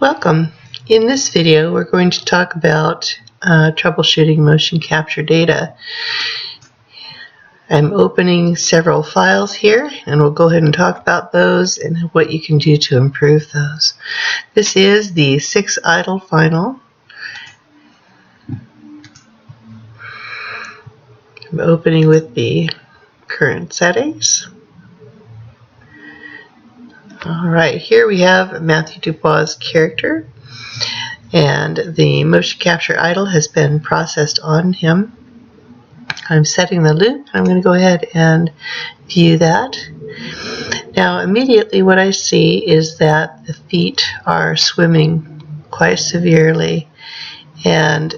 Welcome. In this video we're going to talk about troubleshooting motion capture data. I'm opening several files here and we'll go ahead and talk about those and what you can do to improve those. This is the 6 idle final. I'm opening with the current settings. Alright, here we have Matthew Dubois' character, and the motion capture idle has been processed on him. I'm setting the loop. I'm going to go ahead and view that. Now immediately what I see is that the feet are swimming quite severely, and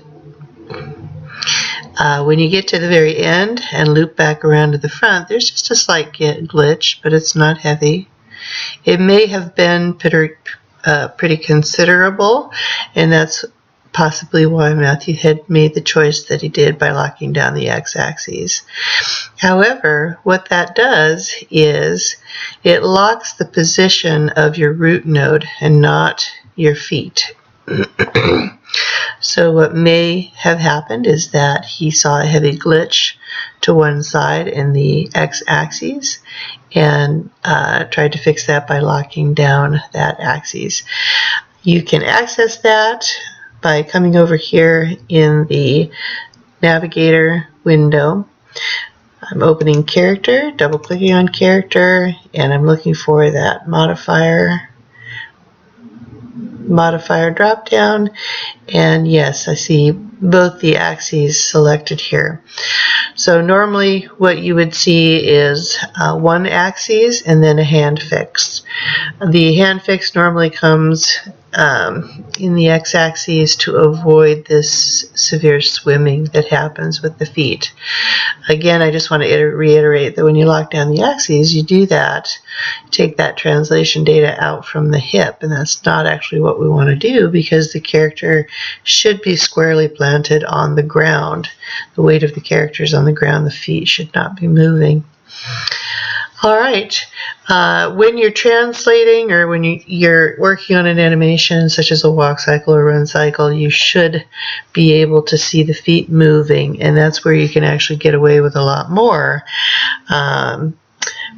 when you get to the very end and loop back around to the front, there's just a slight glitch, but it's not heavy. It may have been pretty considerable, and that's possibly why Matthew had made the choice that he did by locking down the x-axis. However, what that does is it locks the position of your root node and not your feet. So what may have happened is that he saw a heavy glitch to one side in the x-axis and tried to fix that by locking down that axis. You can access that by coming over here in the navigator window. I'm opening character, double clicking on character, and I'm looking for that modifier drop down, and yes, I see both the axes selected here. So normally what you would see is one axis and then a hand fix. The hand fix normally comes in the x-axis to avoid this severe swimming that happens with the feet. Again, I just want to reiterate that when you lock down the axes, you do that, take that translation data out from the hip, and that's not actually what we want to do, because the character should be squarely planted on the ground. The weight of the character is on the ground, the feet should not be moving. Alright, when you're translating or when you're working on an animation such as a walk cycle or run cycle, you should be able to see the feet moving, and that's where you can actually get away with a lot more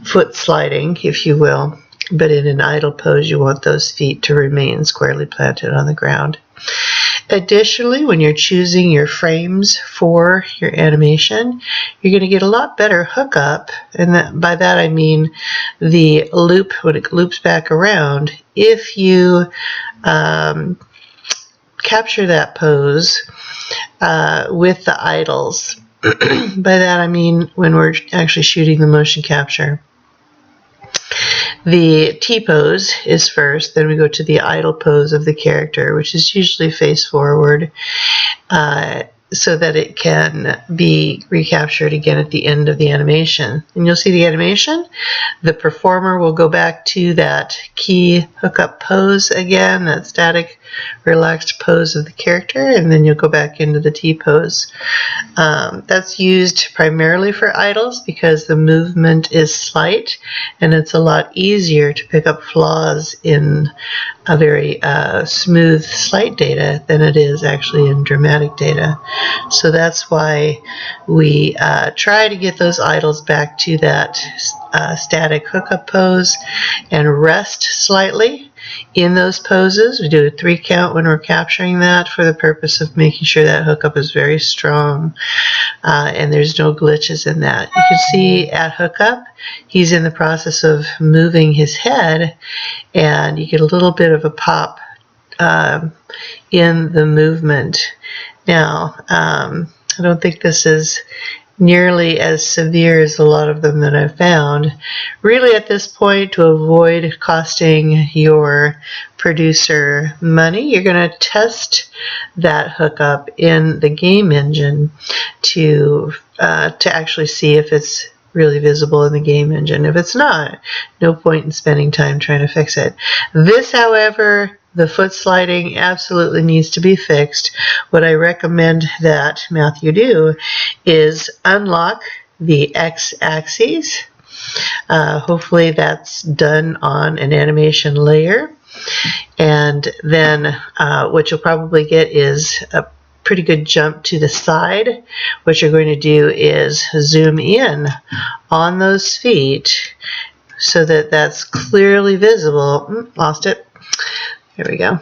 foot sliding, if you will. But in an idle pose, you want those feet to remain squarely planted on the ground. Additionally, when you're choosing your frames for your animation, you're going to get a lot better hookup, and by that I mean the loop, when it loops back around, if you capture that pose with the idles. By that I mean when we're actually shooting the motion capture. The T-pose is first, then we go to the idle pose of the character, which is usually face forward, so that it can be recaptured again at the end of the animation. And you'll see the animation, the performer will go back to that key hookup pose again, that static relaxed pose of the character, and then you'll go back into the T-pose. That's used primarily for idles because the movement is slight and it's a lot easier to pick up flaws in a very smooth slight data than it is actually in dramatic data. So that's why we try to get those idles back to that static hookup pose and rest slightly in those poses. We do a 3 count when we're capturing that for the purpose of making sure that hookup is very strong and there's no glitches in that. You can see at hookup he's in the process of moving his head, and you get a little bit of a pop in the movement. Now, I don't think this is nearly as severe as a lot of them that I've found. Really at this point, to avoid costing your producer money, you're going to test that hookup in the game engine to actually see if it's really visible in the game engine. If it's not, no point in spending time trying to fix it. This, however, the foot sliding absolutely needs to be fixed. What I recommend that Matthew do is unlock the x-axis. Hopefully that's done on an animation layer. And then what you'll probably get is a pretty good jump to the side. What you're going to do is zoom in on those feet so that that's clearly visible. Lost it. There we go.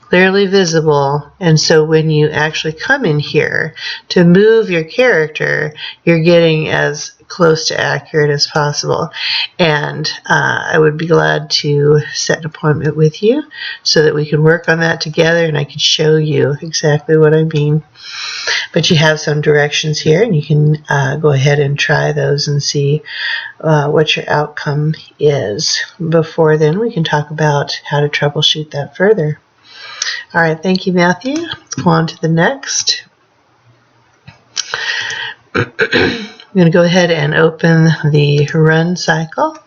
Clearly visible, and so when you actually come in here to move your character, you're getting as close to accurate as possible. And I would be glad to set an appointment with you so that we can work on that together and I can show you exactly what I mean. But you have some directions here, and you can go ahead and try those and see what your outcome is. Before then, we can talk about how to troubleshoot that further. All right, thank you, Matthew. Let's go on to the next. I'm going to go ahead and open the run cycle.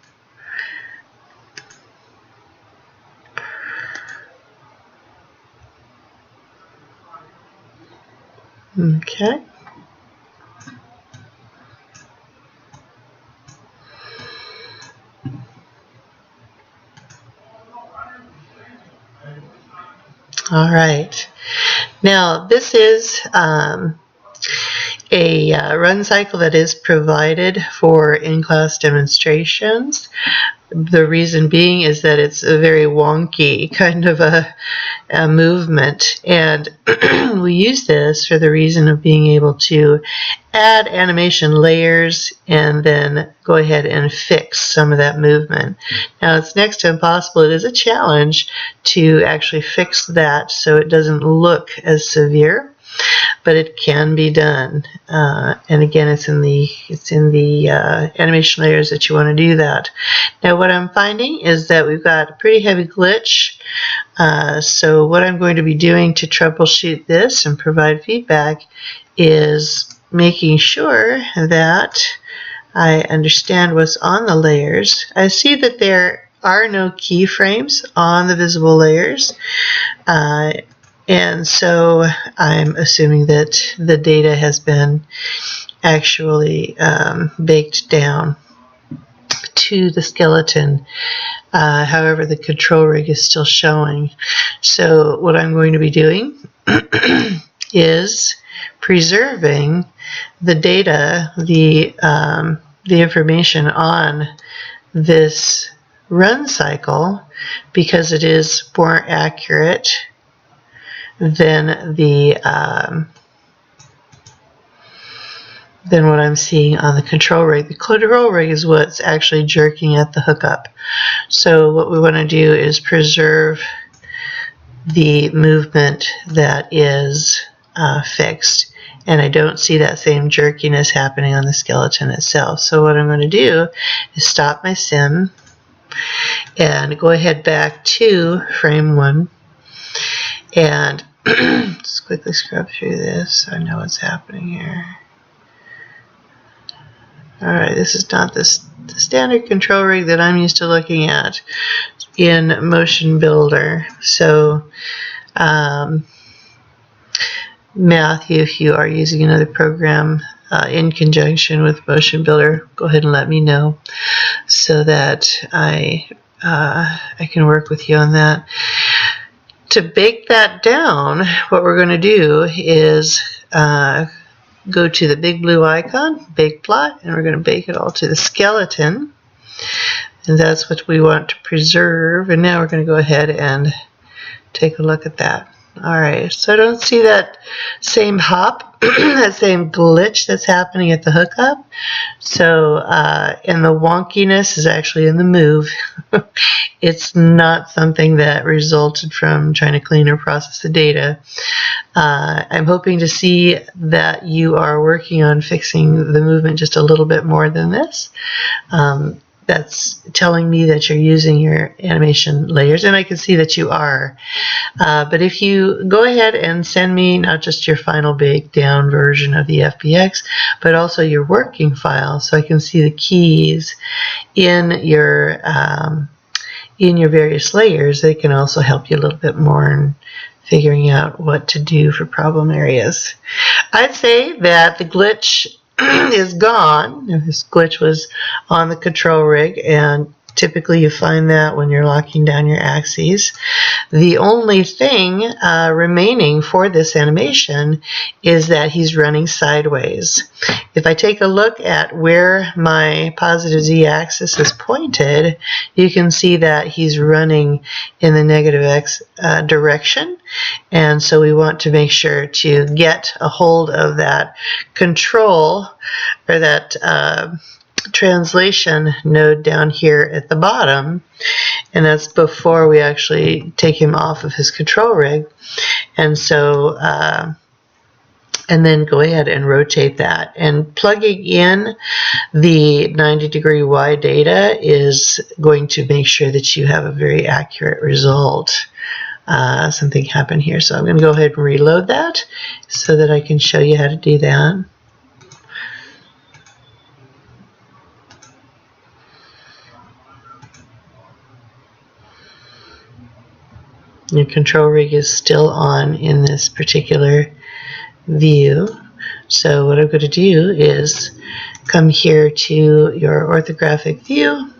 Okay. All right. Now, this is a run cycle that is provided for in-class demonstrations. The reason being is that it's a very wonky kind of a movement, and we use this for the reason of being able to add animation layers and then go ahead and fix some of that movement. Now, it's next to impossible. It is a challenge to actually fix that so it doesn't look as severe, but it can be done. And again, it's in the animation layers that you want to do that. Now, what I'm finding is that we've got a pretty heavy glitch. So what I'm going to be doing to troubleshoot this and provide feedback is making sure that I understand what's on the layers. I see that there are no keyframes on the visible layers. And so I'm assuming that the data has been actually baked down to the skeleton. However, the control rig is still showing. So what I'm going to be doing is preserving the data, the information on this run cycle, because it is more accurate than what I'm seeing on the control rig. The control rig is what's actually jerking at the hookup. So what we want to do is preserve the movement that is fixed, and I don't see that same jerkiness happening on the skeleton itself. So what I'm going to do is stop my sim and go ahead back to frame 1 and just quickly scrub through this so I know what's happening here. Alright, this is not the standard control rig that I'm used to looking at in Motion Builder. So Matthew, if you are using another program in conjunction with Motion Builder, go ahead and let me know so that I can work with you on that. To bake that down, what we're going to do is go to the big blue icon, Bake Plot, and we're going to bake it all to the skeleton. And that's what we want to preserve. And now we're going to go ahead and take a look at that. Alright, so I don't see that same hop, that same glitch that's happening at the hookup. So, and the wonkiness is actually in the move. It's not something that resulted from trying to clean or process the data. I'm hoping to see that you are working on fixing the movement just a little bit more than this. That's telling me that you're using your animation layers, and I can see that you are. But if you go ahead and send me not just your final baked down version of the FBX, but also your working file, so I can see the keys in your various layers, they can also help you a little bit more in figuring out what to do for problem areas. I'd say that the glitch is gone. This glitch was on the control rig, and Typically you find that when you're locking down your axes. The only thing remaining for this animation is that he's running sideways. If I take a look at where my positive z-axis is pointed, you can see that he's running in the negative x direction, and so we want to make sure to get a hold of that control, or that translation node down here at the bottom, and that's before we actually take him off of his control rig. And so and then go ahead and rotate that, and plugging in the 90-degree Y data is going to make sure that you have a very accurate result. Something happened here, so I'm going to go ahead and reload that so that I can show you how to do that. Your control rig is still on in this particular view. So what I'm going to do is come here to your orthographic view,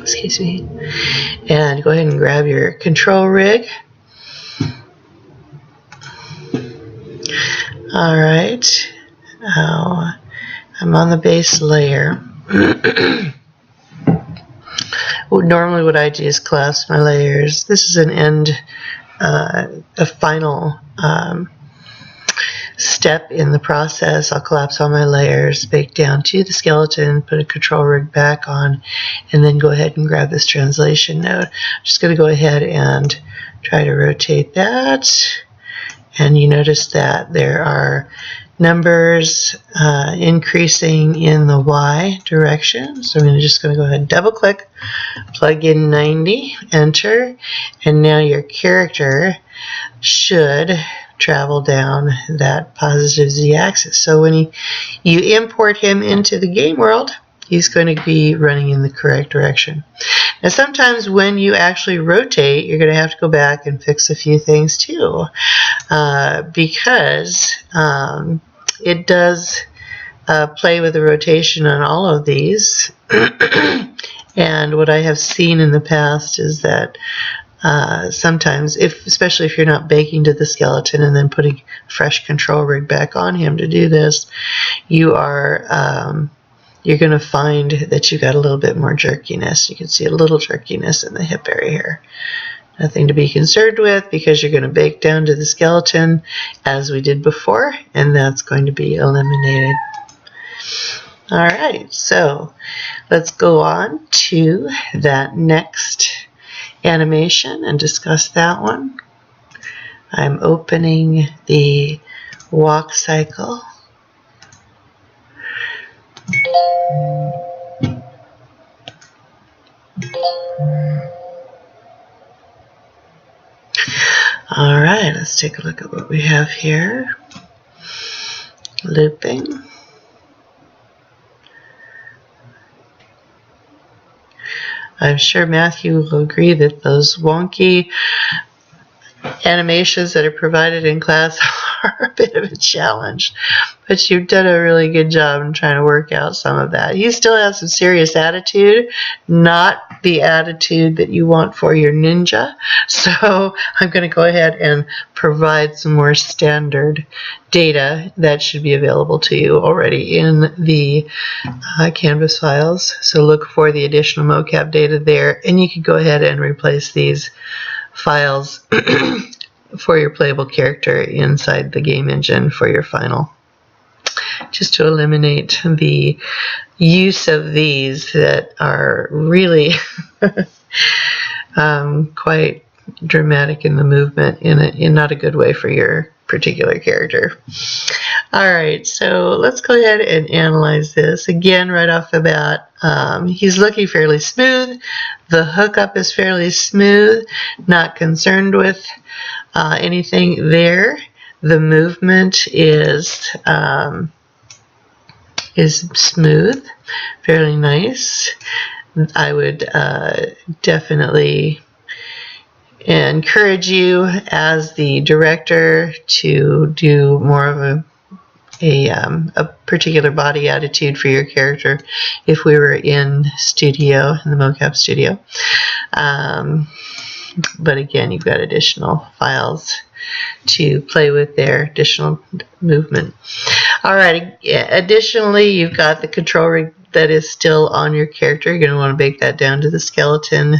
excuse me, and go ahead and grab your control rig. Alright, I'm on the base layer. Normally what I do is collapse my layers. This is an end, a final step in the process. I'll collapse all my layers, bake down to the skeleton, put a control rig back on, and then go ahead and grab this translation node. I'm just going to go ahead and try to rotate that, and you notice that there are numbers increasing in the Y direction. So I'm just going to go ahead and double click, plug in 90, enter, and now your character should travel down that positive z-axis. So when you import him into the game world, he's going to be running in the correct direction. Now sometimes when you actually rotate, you're going to have to go back and fix a few things too, because it does play with the rotation on all of these. And what I have seen in the past is that sometimes, especially if you're not baking to the skeleton and then putting a fresh control rig back on him to do this, you are you're going to find that you've got a little bit more jerkiness. You can see a little jerkiness in the hip area here. Nothing to be concerned with, because you're going to bake down to the skeleton as we did before, and that's going to be eliminated. Alright, so let's go on to that next animation and discuss that one. I'm opening the walk cycle. Alright, let's take a look at what we have here. Looping. I'm sure Matthew will agree that those wonky animations that are provided in class are a bit of a challenge, but you've done a really good job in trying to work out some of that. You still have some serious attitude, not the attitude that you want for your ninja, so I'm going to go ahead and provide some more standard data that should be available to you already in the Canvas files. So look for the additional mocap data there, and you can go ahead and replace these files for your playable character inside the game engine for your final, just to eliminate the use of these that are really quite dramatic in the movement in not a good way for your particular character. Alright, so let's go ahead and analyze this. Again, right off the bat, he's looking fairly smooth. The hookup is fairly smooth. Not concerned with anything there. The movement is smooth, fairly nice. I would definitely encourage you as the director to do more of a a particular body attitude for your character if we were in Studio, in the Mocap Studio. But again, you've got additional files to play with there, additional movement. All right, additionally, you've got the control rig that is still on your character. You're going to want to bake that down to the skeleton.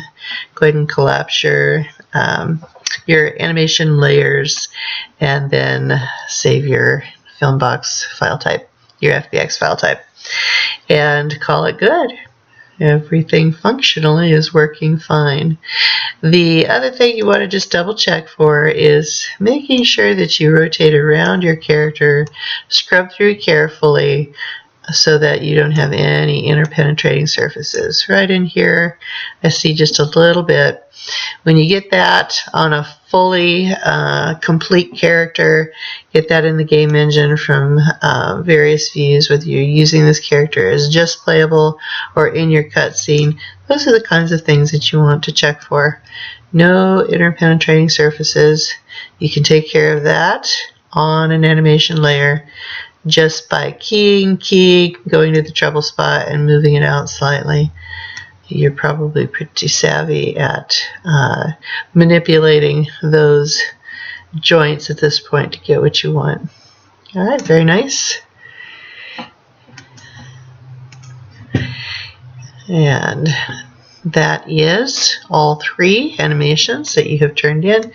Go ahead and collapse your animation layers, and then save your film box file type, your FBX file type, and call it good. Everything functionally is working fine. The other thing you want to just double check for is making sure that you rotate around your character, scrub through carefully so that you don't have any interpenetrating surfaces. Right in here, I see just a little bit. When you get that on a fully complete character, get that in the game engine from various views, whether you're using this character as just playable or in your cutscene. Those are the kinds of things that you want to check for. No interpenetrating surfaces. You can take care of that on an animation layer just by keying, going to the trouble spot and moving it out slightly. You're probably pretty savvy at manipulating those joints at this point to get what you want. All right, very nice. And that is all 3 animations that you have turned in.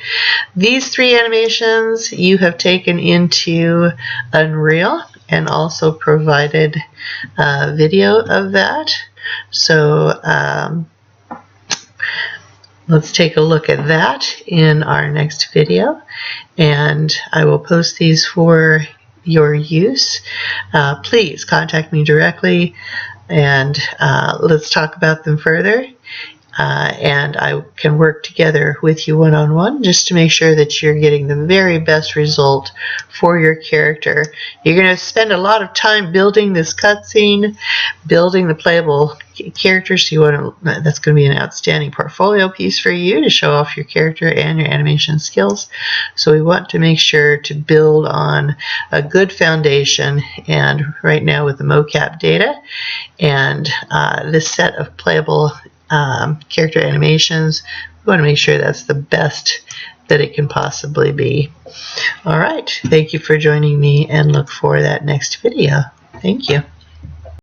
These 3 animations you have taken into Unreal and also provided video of that. So let's take a look at that in our next video, and I will post these for your use. Please contact me directly, and let's talk about them further. And I can work together with you one-on-one just to make sure that you're getting the very best result for your character. You're going to spend a lot of time building this cutscene, building the playable characters. So you want to, that's going to be an outstanding portfolio piece for you to show off your character and your animation skills. So we want to make sure to build on a good foundation, and right now with the Mocap data and this set of playable character animations, we want to make sure that's the best that it can possibly be. All right, thank you for joining me, and look for that next video. Thank you.